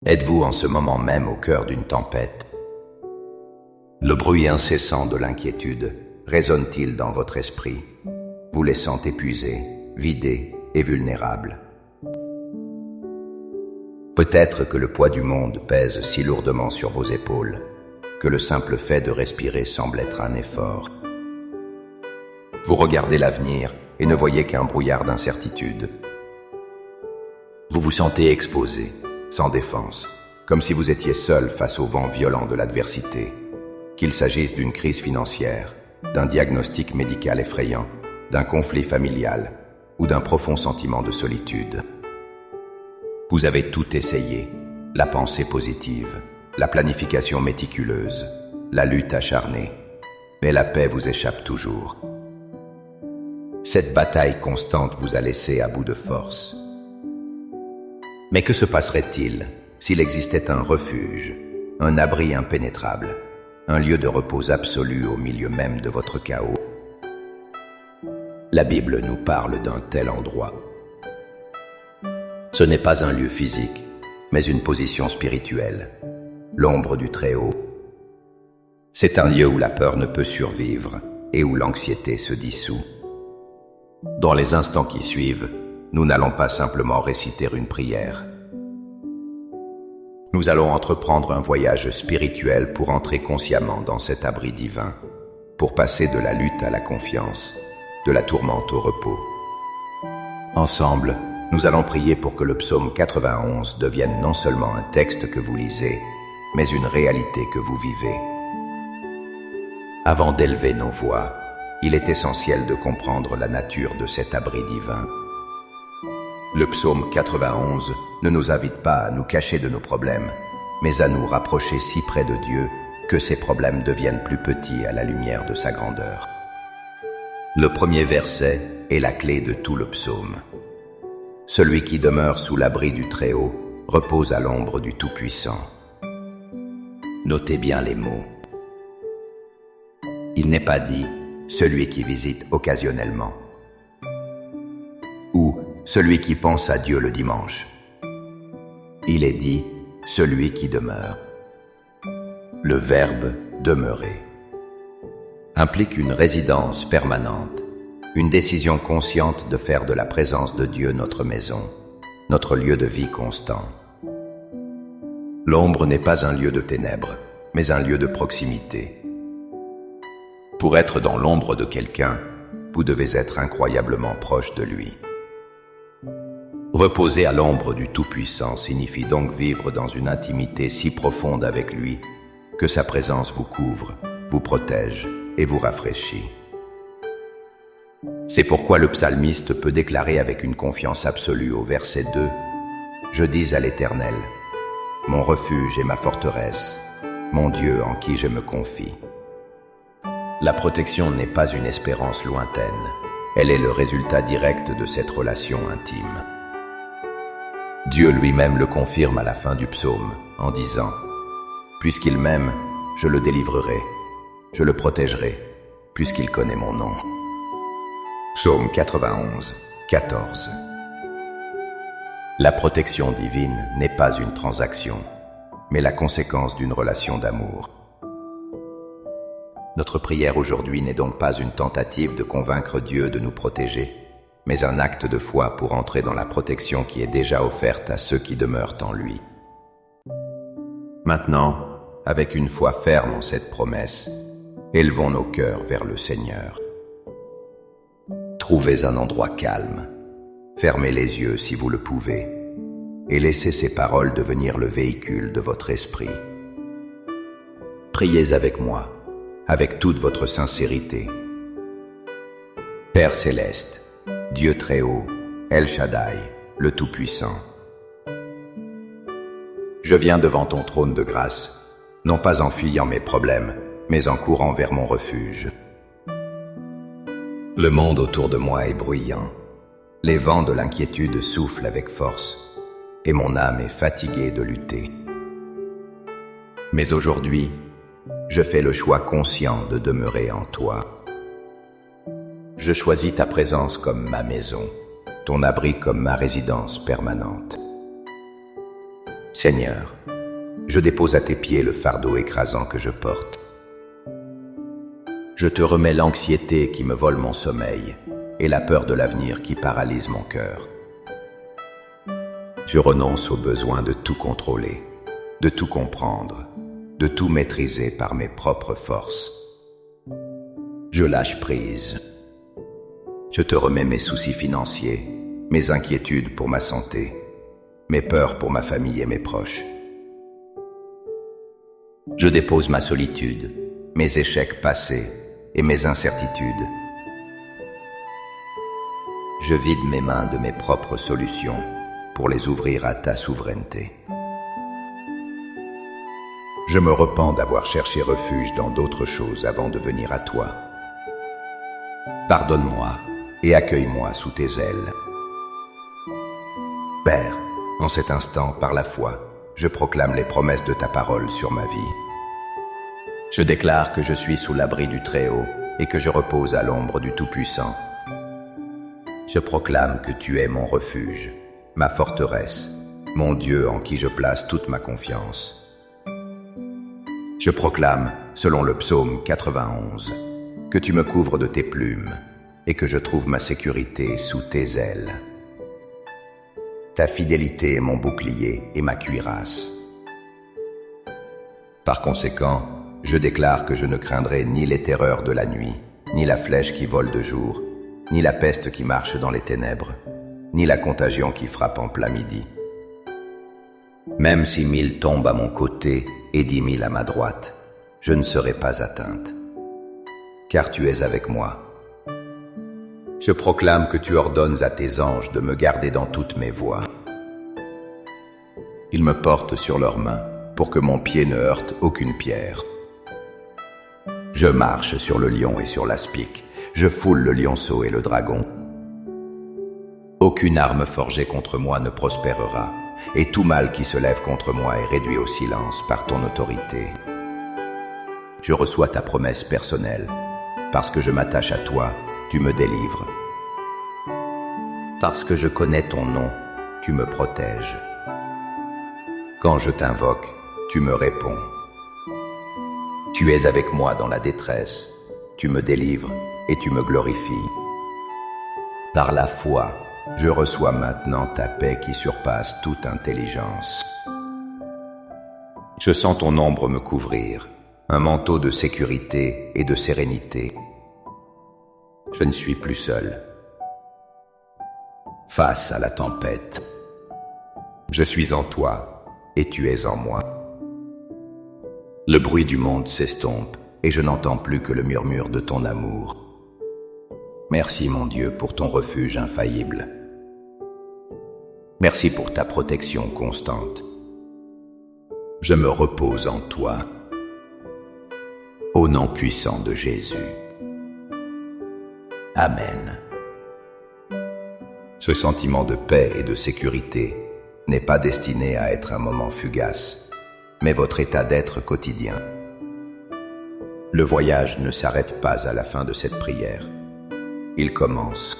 Êtes-vous en ce moment même au cœur d'une tempête? Le bruit incessant de l'inquiétude résonne-t-il dans votre esprit, vous laissant épuisé, vidé et vulnérable? Peut-être que le poids du monde pèse si lourdement sur vos épaules que le simple fait de respirer semble être un effort. Vous regardez l'avenir et ne voyez qu'un brouillard d'incertitude. Vous vous sentez exposé, sans défense, comme si vous étiez seul face au vent violent de l'adversité, qu'il s'agisse d'une crise financière, d'un diagnostic médical effrayant, d'un conflit familial ou d'un profond sentiment de solitude. Vous avez tout essayé, la pensée positive, la planification méticuleuse, la lutte acharnée, mais la paix vous échappe toujours. Cette bataille constante vous a laissé à bout de force. Mais que se passerait-il s'il existait un refuge, un abri impénétrable, un lieu de repos absolu au milieu même de votre chaos? La Bible nous parle d'un tel endroit. Ce n'est pas un lieu physique, mais une position spirituelle, l'ombre du Très-Haut. C'est un lieu où la peur ne peut survivre et où l'anxiété se dissout. Dans les instants qui suivent, nous n'allons pas simplement réciter une prière. Nous allons entreprendre un voyage spirituel pour entrer consciemment dans cet abri divin, pour passer de la lutte à la confiance, de la tourmente au repos. Ensemble, nous allons prier pour que le psaume 91 devienne non seulement un texte que vous lisez, mais une réalité que vous vivez. Avant d'élever nos voix, il est essentiel de comprendre la nature de cet abri divin. Le psaume 91 ne nous invite pas à nous cacher de nos problèmes, mais à nous rapprocher si près de Dieu que ces problèmes deviennent plus petits à la lumière de sa grandeur. Le premier verset est la clé de tout le psaume. Celui qui demeure sous l'abri du Très-Haut repose à l'ombre du Tout-Puissant. Notez bien les mots. Il n'est pas dit « celui qui visite occasionnellement » ou « celui qui pense à Dieu le dimanche ». Il est dit « celui qui demeure ». Le verbe « demeurer » implique une résidence permanente, une décision consciente de faire de la présence de Dieu notre maison, notre lieu de vie constant. L'ombre n'est pas un lieu de ténèbres, mais un lieu de proximité. Pour être dans l'ombre de quelqu'un, vous devez être incroyablement proche de lui. Reposer à l'ombre du Tout-Puissant signifie donc vivre dans une intimité si profonde avec lui que sa présence vous couvre, vous protège et vous rafraîchit. C'est pourquoi le psalmiste peut déclarer avec une confiance absolue au verset 2 « Je dis à l'Éternel, mon refuge et ma forteresse, mon Dieu en qui je me confie. » La protection n'est pas une espérance lointaine, elle est le résultat direct de cette relation intime. Dieu lui-même le confirme à la fin du psaume en disant « Puisqu'il m'aime, je le délivrerai, je le protégerai, puisqu'il connaît mon nom. » Psaume 91, 14. La protection divine n'est pas une transaction, mais la conséquence d'une relation d'amour. Notre prière aujourd'hui n'est donc pas une tentative de convaincre Dieu de nous protéger, mais un acte de foi pour entrer dans la protection qui est déjà offerte à ceux qui demeurent en lui. Maintenant, avec une foi ferme en cette promesse, élevons nos cœurs vers le Seigneur. Trouvez un endroit calme, fermez les yeux si vous le pouvez, et laissez ces paroles devenir le véhicule de votre esprit. Priez avec moi, avec toute votre sincérité. Père céleste, Dieu Très-Haut, El Shaddai, le Tout-Puissant. Je viens devant ton trône de grâce, non pas en fuyant mes problèmes, mais en courant vers mon refuge. Le monde autour de moi est bruyant. Les vents de l'inquiétude soufflent avec force, et mon âme est fatiguée de lutter. Mais aujourd'hui, je fais le choix conscient de demeurer en toi. Je choisis ta présence comme ma maison, ton abri comme ma résidence permanente. Seigneur, je dépose à tes pieds le fardeau écrasant que je porte. Je te remets l'anxiété qui me vole mon sommeil et la peur de l'avenir qui paralyse mon cœur. Je renonce au besoin de tout contrôler, de tout comprendre, de tout maîtriser par mes propres forces. Je lâche prise. Je te remets mes soucis financiers, mes inquiétudes pour ma santé, mes peurs pour ma famille et mes proches. Je dépose ma solitude, mes échecs passés et mes incertitudes. Je vide mes mains de mes propres solutions pour les ouvrir à ta souveraineté. Je me repens d'avoir cherché refuge dans d'autres choses avant de venir à toi. Pardonne-moi et accueille-moi sous tes ailes. Père, en cet instant, par la foi, je proclame les promesses de ta parole sur ma vie. Je déclare que je suis sous l'abri du Très-Haut et que je repose à l'ombre du Tout-Puissant. Je proclame que tu es mon refuge, ma forteresse, mon Dieu en qui je place toute ma confiance. Je proclame, selon le psaume 91, que tu me couvres de tes plumes et que je trouve ma sécurité sous tes ailes. Ta fidélité est mon bouclier et ma cuirasse. Par conséquent, je déclare que je ne craindrai ni les terreurs de la nuit, ni la flèche qui vole de jour, ni la peste qui marche dans les ténèbres, ni la contagion qui frappe en plein midi. Même si 1000 tombent à mon côté et 10 000 à ma droite, je ne serai pas atteinte, car tu es avec moi. Je proclame que tu ordonnes à tes anges de me garder dans toutes mes voies. Ils me portent sur leurs mains pour que mon pied ne heurte aucune pierre. Je marche sur le lion et sur l'aspic, je foule le lionceau et le dragon. Aucune arme forgée contre moi ne prospérera, et tout mal qui se lève contre moi est réduit au silence par ton autorité. Je reçois ta promesse personnelle. Parce que je m'attache à toi, tu me délivres. Parce que je connais ton nom, tu me protèges. Quand je t'invoque, tu me réponds. Tu es avec moi dans la détresse, tu me délivres et tu me glorifies. Par la foi, je reçois maintenant ta paix qui surpasse toute intelligence. Je sens ton ombre me couvrir, un manteau de sécurité et de sérénité. Je ne suis plus seul. Face à la tempête, je suis en toi et tu es en moi. Le bruit du monde s'estompe et je n'entends plus que le murmure de ton amour. Merci mon Dieu pour ton refuge infaillible. Merci pour ta protection constante. Je me repose en toi. Au nom puissant de Jésus. Amen. Ce sentiment de paix et de sécurité n'est pas destiné à être un moment fugace, mais votre état d'être quotidien. Le voyage ne s'arrête pas à la fin de cette prière. Il commence.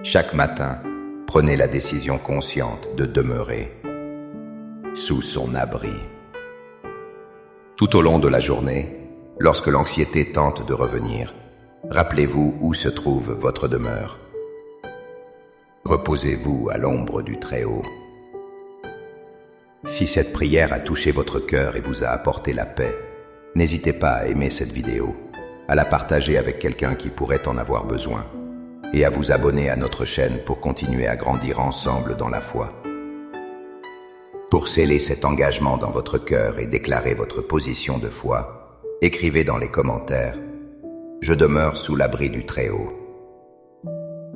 Chaque matin, prenez la décision consciente de demeurer sous son abri. Tout au long de la journée, lorsque l'anxiété tente de revenir, rappelez-vous où se trouve votre demeure. Reposez-vous à l'ombre du Très-Haut. Si cette prière a touché votre cœur et vous a apporté la paix, n'hésitez pas à aimer cette vidéo, à la partager avec quelqu'un qui pourrait en avoir besoin, et à vous abonner à notre chaîne pour continuer à grandir ensemble dans la foi. Pour sceller cet engagement dans votre cœur et déclarer votre position de foi, écrivez dans les commentaires « Je demeure sous l'abri du Très-Haut ».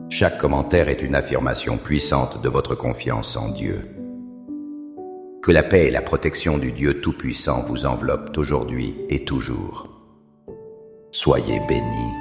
Chaque commentaire est une affirmation puissante de votre confiance en Dieu. Que la paix et la protection du Dieu Tout-Puissant vous enveloppent aujourd'hui et toujours. Soyez bénis.